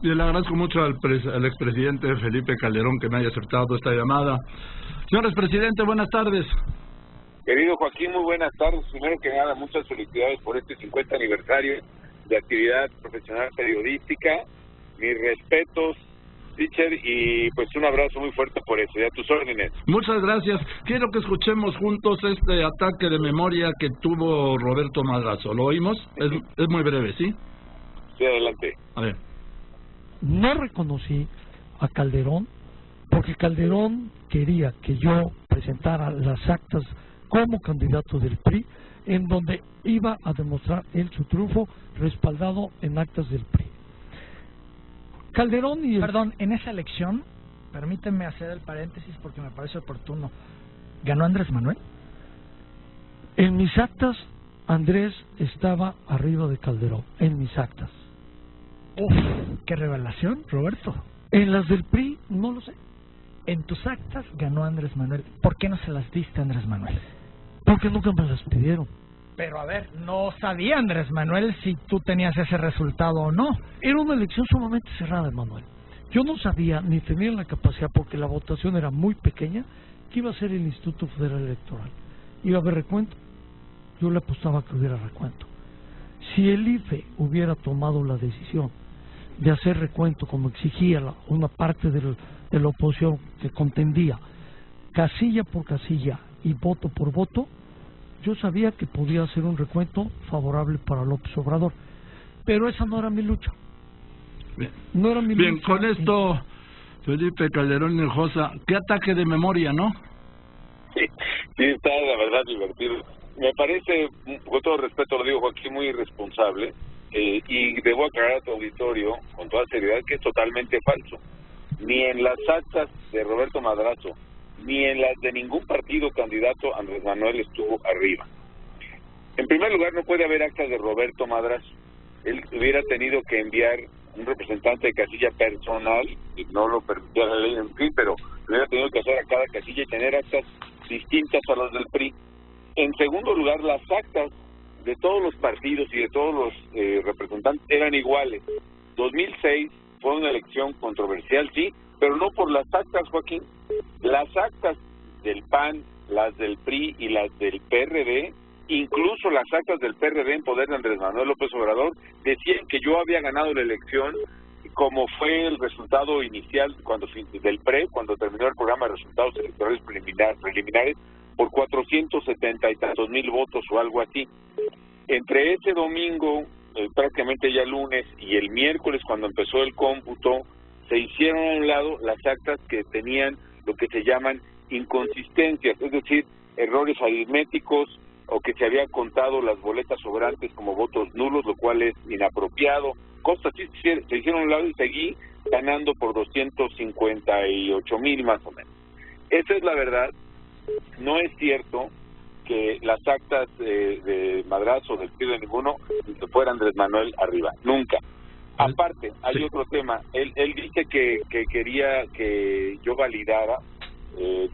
Y le agradezco mucho al expresidente Felipe Calderón que me haya aceptado esta llamada. Señor expresidente, buenas tardes. Querido Joaquín, muy buenas tardes. Primero que nada, muchas felicidades por este 50 aniversario de actividad profesional periodística. Mis respetos, teacher, y pues un abrazo muy fuerte por eso, y a tus órdenes. Muchas gracias. Quiero que escuchemos juntos este ataque de memoria que tuvo Roberto Madrazo. ¿Lo oímos? Es muy breve, ¿sí? Sí, adelante. A ver. No reconocí a Calderón porque Calderón quería que yo presentara las actas como candidato del PRI, en donde iba a demostrar él su triunfo respaldado en actas del PRI. Calderón y Perdón, en esa elección, permíteme hacer el paréntesis porque me parece oportuno, ¿ganó Andrés Manuel? En mis actas, Andrés estaba arriba de Calderón, en mis actas. Uf, qué revelación, Roberto. En las del PRI, no lo sé. En tus actas ganó Andrés Manuel. ¿Por qué no se las diste a Andrés Manuel? Porque nunca me las pidieron. Pero a ver, no sabía Andrés Manuel si tú tenías ese resultado o no. Era una elección sumamente cerrada, Manuel. Yo no sabía ni tenía la capacidad, porque la votación era muy pequeña, que iba a ser el Instituto Federal Electoral. Iba a haber recuento. Yo le apostaba que hubiera recuento. Si el IFE hubiera tomado la decisión de hacer recuento como exigía una parte de la oposición que contendía, casilla por casilla y voto por voto, yo sabía que podía hacer un recuento favorable para López Obrador. Pero esa no era mi lucha. Bien, no era mi bien lucha. Con esto, Felipe Calderón Hinojosa, qué ataque de memoria, ¿no? Sí, está la verdad divertido. Me parece, con todo respeto lo digo, Joaquín, muy irresponsable, y debo aclarar a tu auditorio con toda seriedad que es totalmente falso. Ni en las actas de Roberto Madrazo, ni en las de ningún partido candidato Andrés Manuel estuvo arriba. En primer lugar, no puede haber actas de Roberto Madrazo. Él hubiera tenido que enviar un representante de casilla personal, y no lo permitía la ley en PRI, pero hubiera tenido que hacer a cada casilla y tener actas distintas a las del PRI. En segundo lugar, las actas de todos los partidos y de todos los representantes eran iguales. 2006 fue una elección controversial, sí, pero no por las actas, Joaquín. Las actas del PAN, las del PRI y las del PRD, incluso las actas del PRD en poder de Andrés Manuel López Obrador, decían que yo había ganado la elección, como fue el resultado inicial del PRE, cuando terminó el programa de resultados electorales preliminares, por 470 y tantos mil votos o algo así. Entre ese domingo, prácticamente ya lunes, y el miércoles, cuando empezó el cómputo, se hicieron a un lado las actas que tenían lo que se llaman inconsistencias, es decir, errores aritméticos, o que se habían contado las boletas sobrantes como votos nulos, lo cual es inapropiado. Cosas así se hicieron a un lado y seguí ganando por 258,000 más o menos. Esa es la verdad. No es cierto que las actas de Madrazo, del PRI, de ninguno, fuera Andrés Manuel arriba. Nunca. Aparte, hay otro tema. Él dice que quería que yo validara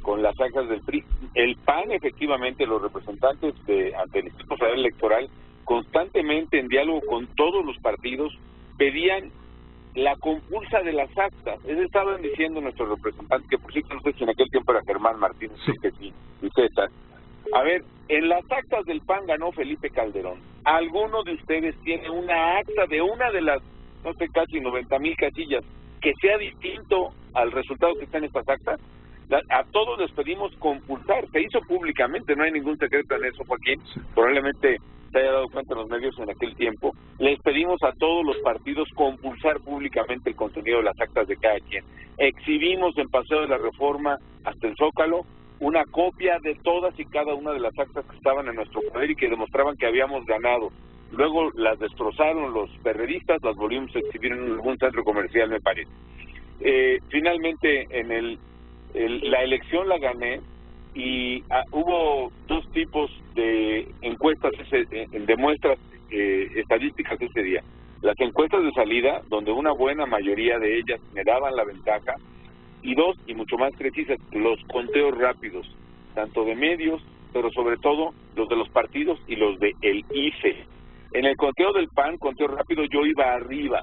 con las actas del PRI. El PAN, efectivamente, los representantes ante el Instituto Federal Electoral, constantemente en diálogo con todos los partidos, pedían la compulsa de las actas. Eso estaban diciendo nuestros representantes, que por cierto no sé si en aquel tiempo era Germán Martínez, sí, que sí, y César. A ver, en las actas del PAN ganó Felipe Calderón. ¿Alguno de ustedes tiene una acta de una de las, no sé, casi 90,000 casillas que sea distinto al resultado que está en estas actas? A todos les pedimos compulsar. Se hizo públicamente, no hay ningún secreto en eso, Joaquín. Probablemente se haya dado cuenta en los medios en aquel tiempo. Les pedimos a todos los partidos compulsar públicamente el contenido de las actas de cada quien. Exhibimos en Paseo de la Reforma hasta el Zócalo una copia de todas y cada una de las actas que estaban en nuestro poder y que demostraban que habíamos ganado. Luego las destrozaron los perredistas, las volvimos a exhibir en algún centro comercial, me parece. Finalmente, en la elección la gané, y hubo dos tipos de encuestas, de muestras estadísticas ese día. Las encuestas de salida, donde una buena mayoría de ellas me daban la ventaja, y dos, y mucho más precisas, los conteos rápidos, tanto de medios, pero sobre todo los de los partidos y los de el IFE. En el conteo del PAN, conteo rápido, yo iba arriba.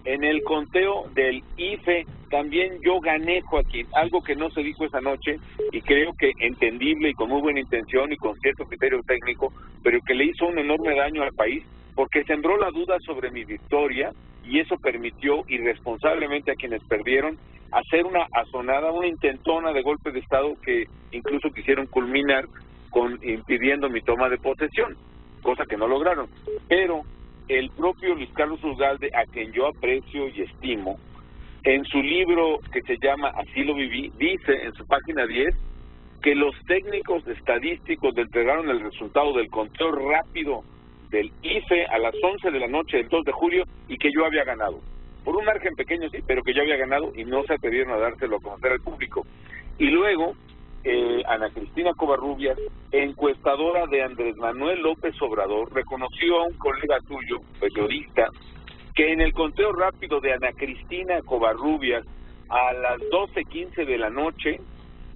En el conteo del IFE también yo gané, Joaquín, algo que no se dijo esa noche y creo que entendible y con muy buena intención y con cierto criterio técnico, pero que le hizo un enorme daño al país porque sembró la duda sobre mi victoria y eso permitió irresponsablemente a quienes perdieron hacer una asonada, una intentona de golpe de Estado que incluso quisieron culminar con impidiendo mi toma de posesión, cosa que no lograron. Pero el propio Luis Carlos Ugalde, a quien yo aprecio y estimo, en su libro que se llama Así lo viví, dice en su página 10 que los técnicos estadísticos entregaron el resultado del conteo rápido del IFE a las 11 de la noche del 2 de julio y que yo había ganado. Por un margen pequeño sí, pero que yo había ganado y no se atrevieron a dárselo a conocer al público. Y luego, Ana Cristina Covarrubias, encuestadora de Andrés Manuel López Obrador, reconoció a un colega tuyo, periodista, que en el conteo rápido de Ana Cristina Covarrubias a las 12:15 de la noche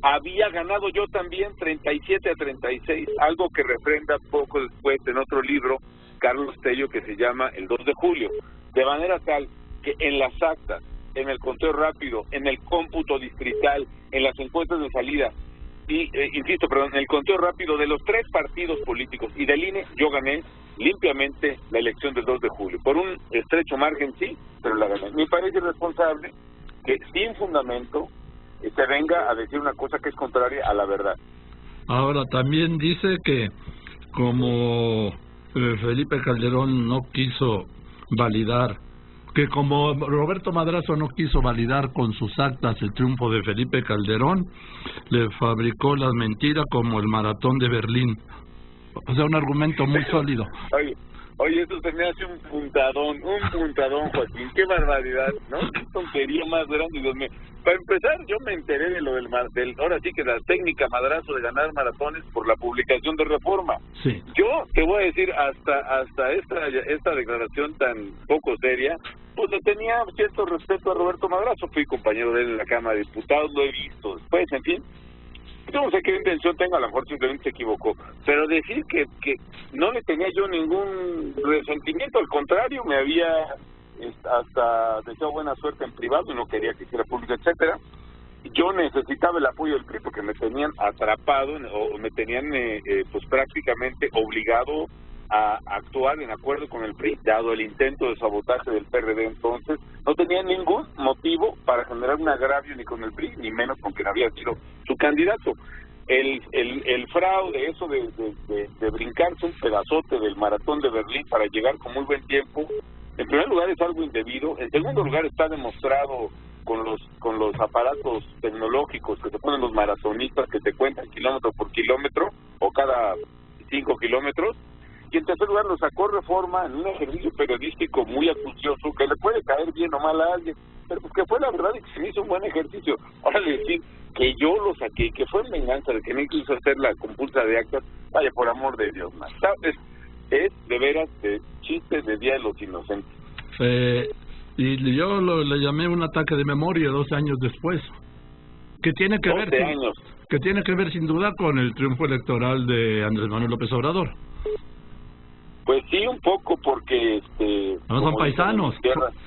había ganado yo también 37-36, algo que refrenda poco después en otro libro Carlos Tello que se llama El 2 de julio, de manera tal que en las actas, en el conteo rápido, en el cómputo distrital, en las encuestas de salida, y en el conteo rápido de los 3 partidos políticos y del INE, yo gané limpiamente la elección del 2 de julio. Por un estrecho margen sí, pero la gané. Me parece irresponsable que sin fundamento se venga a decir una cosa que es contraria a la verdad. Ahora, también dice que como Felipe Calderón no quiso validar, que como Roberto Madrazo no quiso validar con sus actas el triunfo de Felipe Calderón, le fabricó las mentiras como el maratón de Berlín. O sea, un argumento muy sólido. Oye, eso se me hace un puntadón, Joaquín, qué barbaridad, ¿no? Qué tontería más grande, Dios mío. Para empezar, yo me enteré de lo del ahora sí que la técnica Madrazo de ganar maratones por la publicación de Reforma. Sí. Yo te voy a decir, hasta esta declaración tan poco seria, pues le tenía cierto respeto a Roberto Madrazo, fui compañero de él en la Cámara de Diputados, lo he visto después, en fin. Yo no sé qué intención tenga, a lo mejor simplemente se equivocó, pero decir que no le tenía yo ningún resentimiento, al contrario, me había hasta deseado buena suerte en privado y no quería que hiciera público, etcétera. Yo necesitaba el apoyo del PRI porque me tenían atrapado o me tenían pues prácticamente obligado a actuar en acuerdo con el PRI, dado el intento de sabotaje del PRD. Entonces no tenía ningún motivo para generar un agravio ni con el PRI, ni menos con quien había sido su candidato. El fraude, eso de brincarse un pedazote del maratón de Berlín para llegar con muy buen tiempo, en primer lugar es algo indebido, en segundo lugar está demostrado con los aparatos tecnológicos que se ponen los maratonistas que te cuentan kilómetro por kilómetro o cada 5 kilómetros, y en tercer lugar lo sacó Reforma en un ejercicio periodístico muy acucioso que le puede caer bien o mal a alguien, pero pues que fue la verdad y que se me hizo un buen ejercicio. Ahora le decir que yo lo saqué, que fue en venganza de que no quiso hacer la compulsa de actas, vaya, por amor de Dios, más. Es de veras de chistes de Día de los Inocentes. Y yo le llamé un ataque de memoria 12 años después, que tiene que ver sin duda con el triunfo electoral de Andrés Manuel López Obrador. Pues sí, un poco, porque no, son paisanos,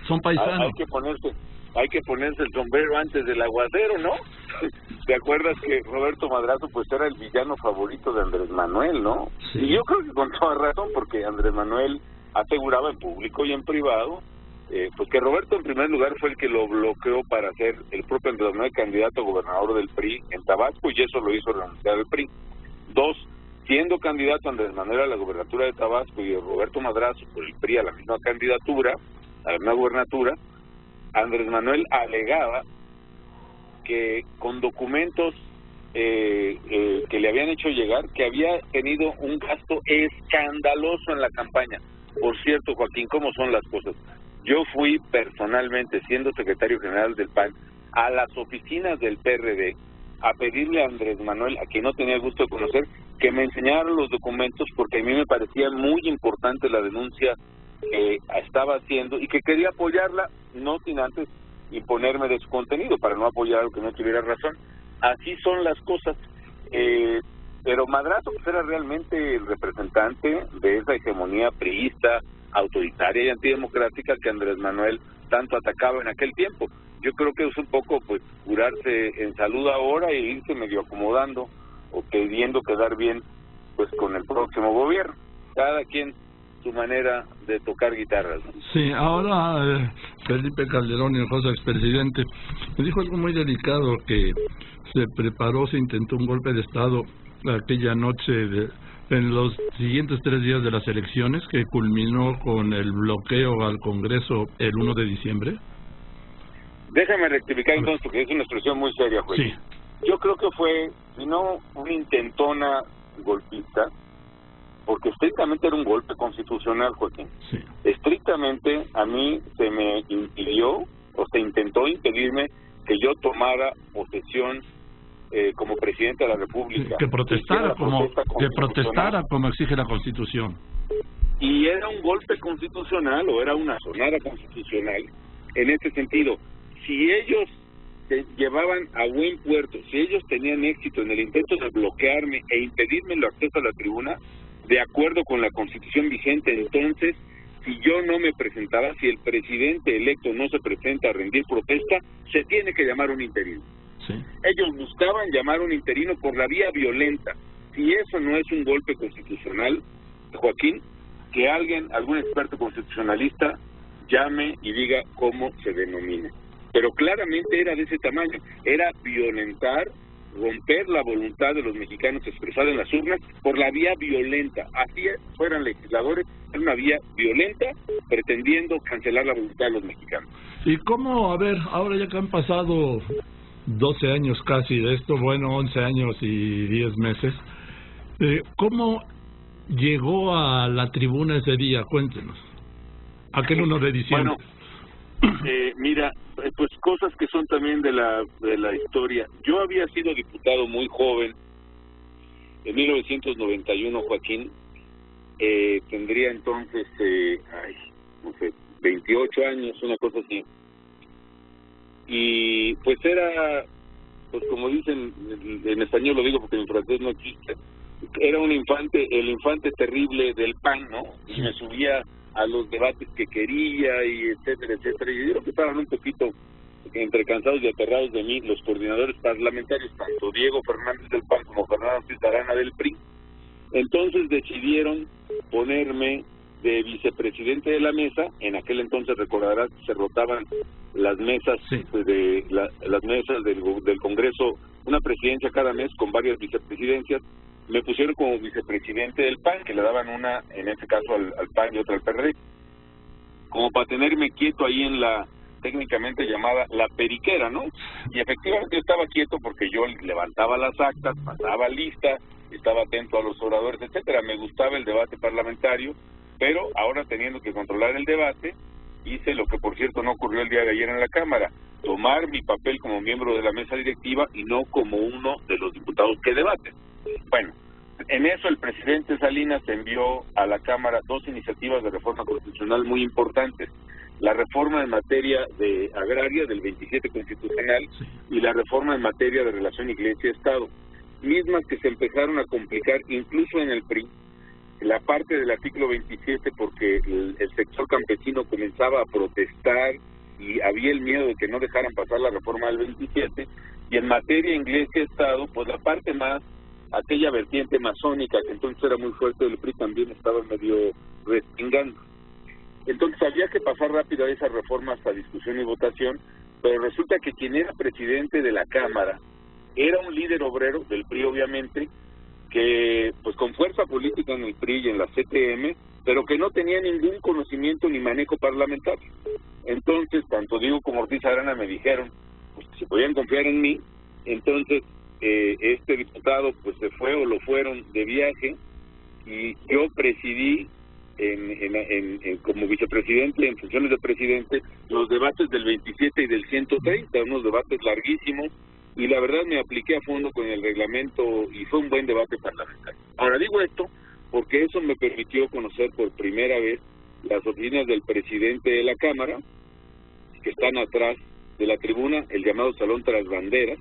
son paisanos. Hay que ponerse el sombrero antes del aguacero, ¿no? ¿Te acuerdas que Roberto Madrazo pues era el villano favorito de Andrés Manuel, no? Sí. Y yo creo que con toda razón, porque Andrés Manuel aseguraba en público y en privado pues que Roberto en primer lugar fue el que lo bloqueó para ser el propio Andrés Manuel candidato a gobernador del PRI en Tabasco, y eso lo hizo renunciar al PRI. 2, siendo candidato Andrés Manuel a la gobernatura de Tabasco y Roberto Madrazo por el PRI a la misma candidatura, a la misma gubernatura, Andrés Manuel alegaba que con documentos que le habían hecho llegar, que había tenido un gasto escandaloso en la campaña. Por cierto, Joaquín, ¿cómo son las cosas? Yo fui personalmente, siendo secretario general del PAN, a las oficinas del PRD a pedirle a Andrés Manuel, a quien no tenía el gusto de conocer, que me enseñara los documentos, porque a mí me parecía muy importante la denuncia que estaba haciendo y que quería apoyarla, no sin antes imponerme de su contenido, para no apoyar algo que no tuviera razón. Así son las cosas. Pero Madrazo pues era realmente el representante de esa hegemonía priista, autoritaria y antidemocrática que Andrés Manuel tanto atacaba en aquel tiempo. Yo creo que es un poco pues curarse en salud ahora e irse medio acomodando o queriendo quedar bien pues con el próximo gobierno. Cada quien su manera de tocar guitarras, ¿no? Sí, ahora Felipe Calderón, el José expresidente, me dijo algo muy delicado, que se intentó un golpe de Estado aquella noche en los siguientes 3 días de las elecciones, que culminó con el bloqueo al Congreso el 1 de diciembre. Déjame rectificar entonces, porque es una expresión muy seria, juez. Sí. Yo creo que fue, si no una intentona golpista, porque estrictamente era un golpe constitucional, Joaquín. Sí. Estrictamente a mí se me impidió, o se intentó impedirme que yo tomara posesión como presidente de la República. Sí, que protestara como exige la Constitución. Y era un golpe constitucional, o era una sonada constitucional, en este sentido. Si ellos llevaban a buen puerto, si ellos tenían éxito en el intento de bloquearme e impedirme el acceso a la tribuna, de acuerdo con la Constitución vigente, entonces, si yo no me presentaba, si el presidente electo no se presenta a rendir protesta, se tiene que llamar un interino. Sí. Ellos buscaban llamar un interino por la vía violenta. Si eso no es un golpe constitucional, Joaquín, que algún experto constitucionalista llame y diga cómo se denomina. Pero claramente era de ese tamaño, era violentar, romper la voluntad de los mexicanos expresada en las urnas por la vía violenta. Así fueran legisladores, era una vía violenta pretendiendo cancelar la voluntad de los mexicanos. ¿Y cómo, a ver, ahora ya que han pasado 12 años casi de esto, bueno, 11 años y 10 meses, ¿cómo llegó a la tribuna ese día? Cuéntenos. Aquel 1 de diciembre. Bueno, mira, pues cosas que son también de la historia. Yo había sido diputado muy joven, en 1991, Joaquín. Tendría entonces, no sé, 28 años, una cosa así. Y pues era, pues como dicen en español, lo digo porque en francés no existe, era el infante terrible del PAN, ¿no? Y me subía a los debates que quería y etcétera, etcétera. Y yo creo que estaban un poquito entre cansados y aterrados de mí los coordinadores parlamentarios, tanto Diego Fernández del PAN como Fernando Ortiz Arana del PRI. Entonces decidieron ponerme de vicepresidente de la mesa. En aquel entonces, recordarás, se rotaban las mesas, sí, las mesas del Congreso, una presidencia cada mes con varias vicepresidencias. Me pusieron como vicepresidente del PAN, que le daban una, en este caso al PAN y otra al PRD, como para tenerme quieto ahí en la técnicamente llamada la periquera, ¿no? Y efectivamente yo estaba quieto porque yo levantaba las actas, pasaba lista, estaba atento a los oradores, etcétera. Me gustaba el debate parlamentario, pero ahora teniendo que controlar el debate, hice lo que por cierto no ocurrió el día de ayer en la Cámara, tomar mi papel como miembro de la mesa directiva y no como uno de los diputados que debaten. Bueno, en eso el presidente Salinas envió a la Cámara 2 iniciativas de reforma constitucional muy importantes: la reforma en materia de agraria del 27 constitucional y la reforma en materia de relación Iglesia-Estado, mismas que se empezaron a complicar incluso en el PRI, la parte del artículo 27, porque el sector campesino comenzaba a protestar y había el miedo de que no dejaran pasar la reforma del 27, y en materia Iglesia-Estado, pues la parte más, aquella vertiente masónica que entonces era muy fuerte del PRI, también estaba medio respingando. Entonces había que pasar rápido a esas reformas a discusión y votación, pero resulta que quien era presidente de la Cámara era un líder obrero del PRI, obviamente, que pues con fuerza política en el PRI y en la CTM, pero que no tenía ningún conocimiento ni manejo parlamentario. Entonces, tanto Diego como Ortiz Arana me dijeron pues, que si podían confiar en mí. Entonces, este diputado pues se fue o lo fueron de viaje, y yo presidí como vicepresidente, en funciones de presidente, los debates del 27 y del 130, unos debates larguísimos, y la verdad me apliqué a fondo con el reglamento y fue un buen debate parlamentario. Ahora digo esto porque eso me permitió conocer por primera vez las oficinas del presidente de la Cámara, que están atrás de la tribuna, el llamado Salón Tras Banderas,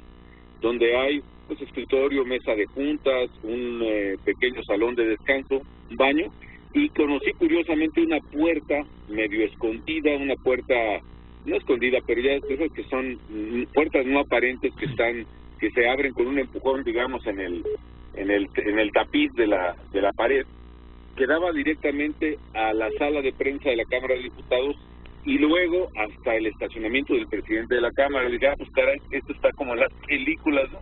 donde hay pues escritorio, mesa de juntas, un pequeño salón de descanso, un baño, y conocí curiosamente una puerta medio escondida, una puerta no escondida, pero ya esas que son puertas no aparentes que se abren con un empujón, digamos, en el tapiz de la pared, que daba directamente a la sala de prensa de la Cámara de Diputados y luego hasta el estacionamiento del presidente de la Cámara. Le dije, pues caray, esto está como en las películas, ¿no?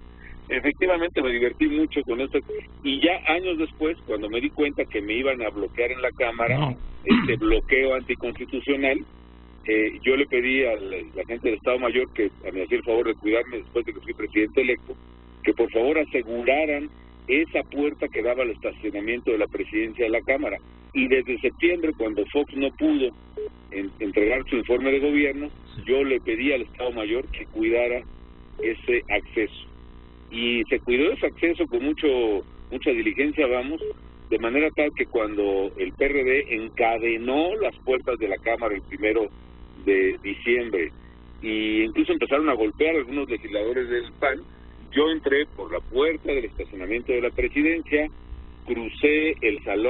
Efectivamente me divertí mucho con esto, y ya años después, cuando me di cuenta que me iban a bloquear en la Cámara, este bloqueo anticonstitucional, yo le pedí a la gente del Estado Mayor, que me hacía el favor de cuidarme después de que fui presidente electo, que por favor aseguraran esa puerta que daba al estacionamiento de la presidencia de la Cámara. Y desde septiembre, cuando Fox no pudo entregar su informe de gobierno, yo le pedí al Estado Mayor que cuidara ese acceso. Y se cuidó ese acceso con mucha diligencia, vamos, de manera tal que cuando el PRD encadenó las puertas de la Cámara el 1 de diciembre, y incluso empezaron a golpear a algunos legisladores del PAN, yo entré por la puerta del estacionamiento de la presidencia, crucé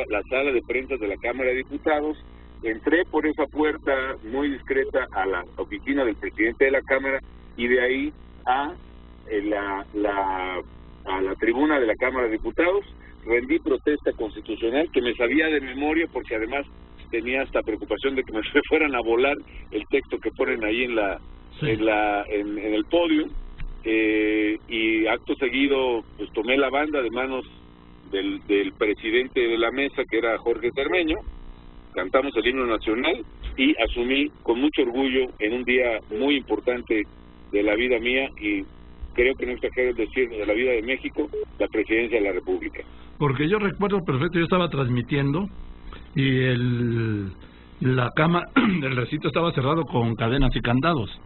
la sala de prensa de la Cámara de Diputados, entré por esa puerta muy discreta a la oficina del presidente de la Cámara, y de ahí a la tribuna de la Cámara de Diputados. Rendí protesta constitucional que me sabía de memoria, porque además tenía hasta preocupación de que me fueran a volar el texto que ponen ahí en el podio, y acto seguido pues tomé la banda de manos del presidente de la mesa, que era Jorge Cermeño, cantamos el himno nacional y asumí con mucho orgullo, en un día muy importante de la vida mía, y creo que no exagero decir de la vida de México, la presidencia de la República. Porque yo recuerdo perfecto, yo estaba transmitiendo y la cama del recinto estaba cerrado con cadenas y candados.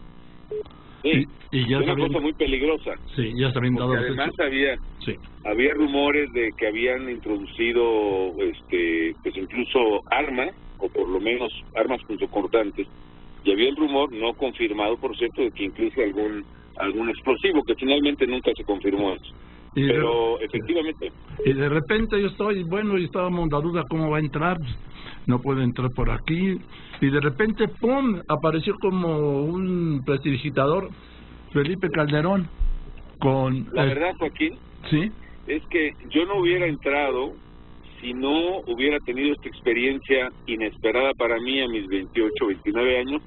Sí, y ya una cosa muy peligrosa. Sí, ya se habían dado. Además había rumores de que habían introducido pues incluso armas, o por lo menos armas punzocortantes, y había el rumor no confirmado, por cierto, de que incluso algún explosivo, que finalmente nunca se confirmó eso. Pero efectivamente. Y de repente y estábamos en la duda cómo va a entrar, no puede entrar por aquí, y de repente ¡pum!, apareció como un prestidigitador, Felipe Calderón, con... La verdad, Joaquín, ¿sí?, es que yo no hubiera entrado si no hubiera tenido esta experiencia inesperada para mí a mis 28, 29 años,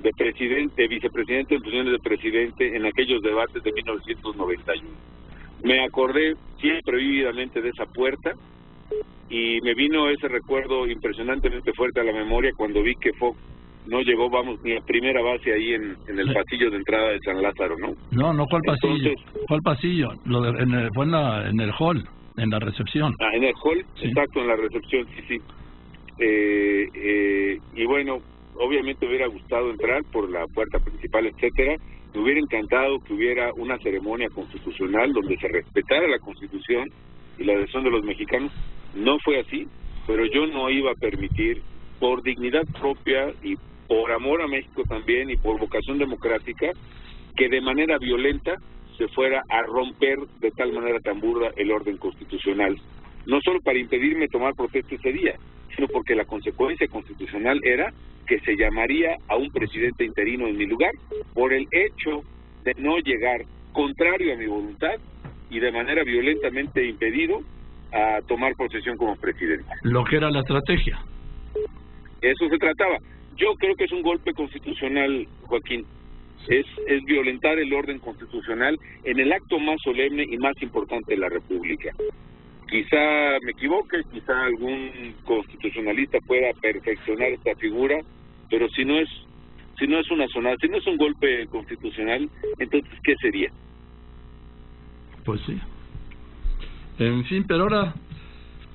de vicepresidente en funciones de presidente en aquellos debates de 1991. Me acordé siempre vívidamente de esa puerta, y me vino ese recuerdo impresionantemente fuerte a la memoria cuando vi que Fox no llegó, ni a primera base ahí en el pasillo de entrada de San Lázaro, ¿no? No, ¿cuál pasillo? ¿Cuál pasillo? Fue en el hall, en la recepción. En el hall, sí. Exacto, en la recepción, sí. Y bueno, obviamente hubiera gustado entrar por la puerta principal, etcétera. Me hubiera encantado que hubiera una ceremonia constitucional donde se respetara la Constitución y la decisión de los mexicanos. No fue así, pero yo no iba a permitir, por dignidad propia y por amor a México también y por vocación democrática, que de manera violenta se fuera a romper de tal manera tan burda el orden constitucional. No solo para impedirme tomar protesta ese día, sino porque la consecuencia constitucional era que se llamaría a un presidente interino en mi lugar por el hecho de no llegar, contrario a mi voluntad y de manera violentamente impedido, a tomar posesión como presidente. Lo que era la estrategia. Eso se trataba. Yo creo que es un golpe constitucional, Joaquín. Es violentar el orden constitucional en el acto más solemne y más importante de la República. Quizá me equivoque, quizá algún constitucionalista pueda perfeccionar esta figura, pero si no es un golpe constitucional, entonces ¿qué sería? Pues sí. En fin, pero ahora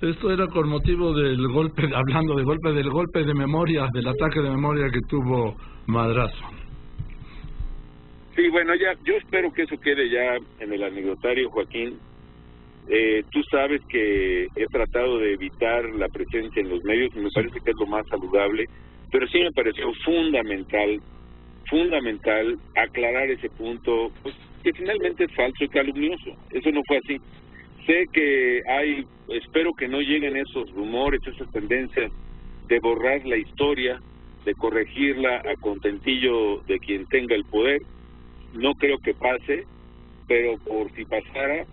esto era con motivo del golpe, hablando del golpe de memoria, del ataque de memoria que tuvo Madrazo. Sí, bueno, yo espero que eso quede ya en el anecdotario, Joaquín. Tú sabes que he tratado de evitar la presencia en los medios, y me parece que es lo más saludable, pero sí me pareció fundamental aclarar ese punto, pues, que finalmente es falso y calumnioso. Eso no fue así. Sé que espero que no lleguen esos rumores, esas tendencias de borrar la historia, de corregirla a contentillo de quien tenga el poder. No creo que pase, pero por si pasara,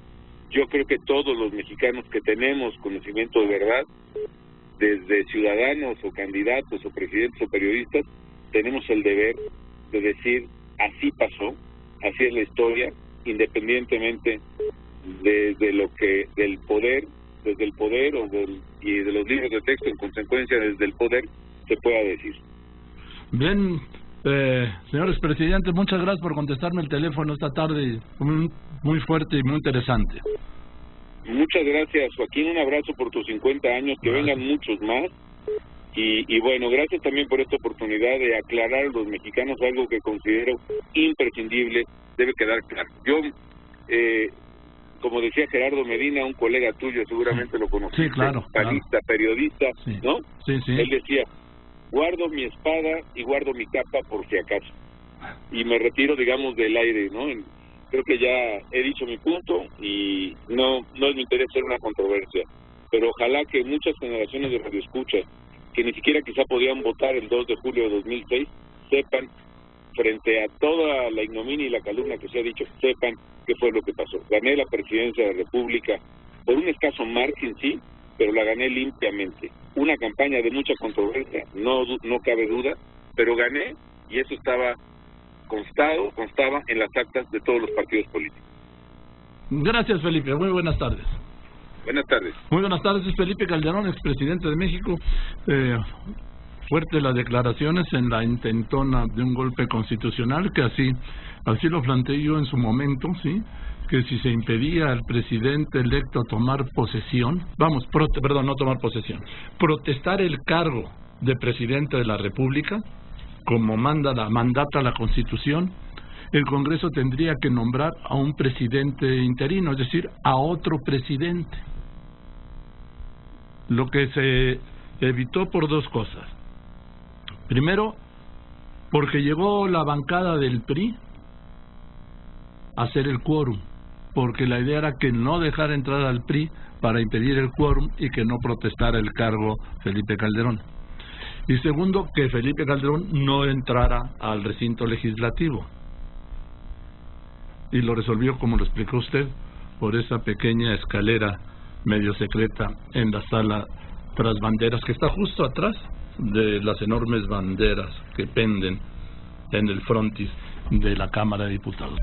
yo creo que todos los mexicanos que tenemos conocimiento de verdad, desde ciudadanos o candidatos o presidentes o periodistas, tenemos el deber de decir así pasó, así es la historia, independientemente desde el poder y de los libros de texto, en consecuencia desde el poder se pueda decir. Bien, señores presidentes, muchas gracias por contestarme el teléfono esta tarde, muy fuerte y muy interesante. Muchas gracias, Joaquín, un abrazo por tus 50 años, que vengan muchos más, y bueno, gracias también por esta oportunidad de aclarar a los mexicanos algo que considero imprescindible, debe quedar claro. Yo, como decía Gerardo Medina, un colega tuyo, seguramente lo conociste, sí, claro, panista, periodista, sí. ¿no? Sí, sí. Él decía, guardo mi espada y guardo mi capa por si acaso, y me retiro, digamos, del aire, ¿no? Creo que ya he dicho mi punto y no es mi interés ser una controversia, pero ojalá que muchas generaciones de radioescuchas que ni siquiera quizá podían votar el 2 de julio de 2006 sepan, frente a toda la ignominia y la calumnia que se ha dicho, sepan qué fue lo que pasó. Gané la presidencia de la República por un escaso margen, sí, pero la gané limpiamente. Una campaña de mucha controversia, no cabe duda, pero gané, y eso constaba en las actas de todos los partidos políticos. Gracias, Felipe. Muy buenas tardes. Buenas tardes. Muy buenas tardes. Es Felipe Calderón, expresidente de México. Fuerte las declaraciones en la intentona de un golpe constitucional, que así lo planteé yo en su momento, sí, que si se impedía al presidente electo tomar posesión, no tomar posesión, protestar el cargo de presidente de la República, como mandata la Constitución, el Congreso tendría que nombrar a un presidente interino, es decir, a otro presidente. Lo que se evitó por dos cosas. Primero, porque llegó la bancada del PRI a hacer el quórum, porque la idea era que no dejara entrar al PRI para impedir el quórum y que no protestara el cargo Felipe Calderón. Y segundo, que Felipe Calderón no entrara al recinto legislativo. Y lo resolvió, como lo explicó usted, por esa pequeña escalera medio secreta en la sala tras banderas, que está justo atrás de las enormes banderas que penden en el frontis de la Cámara de Diputados.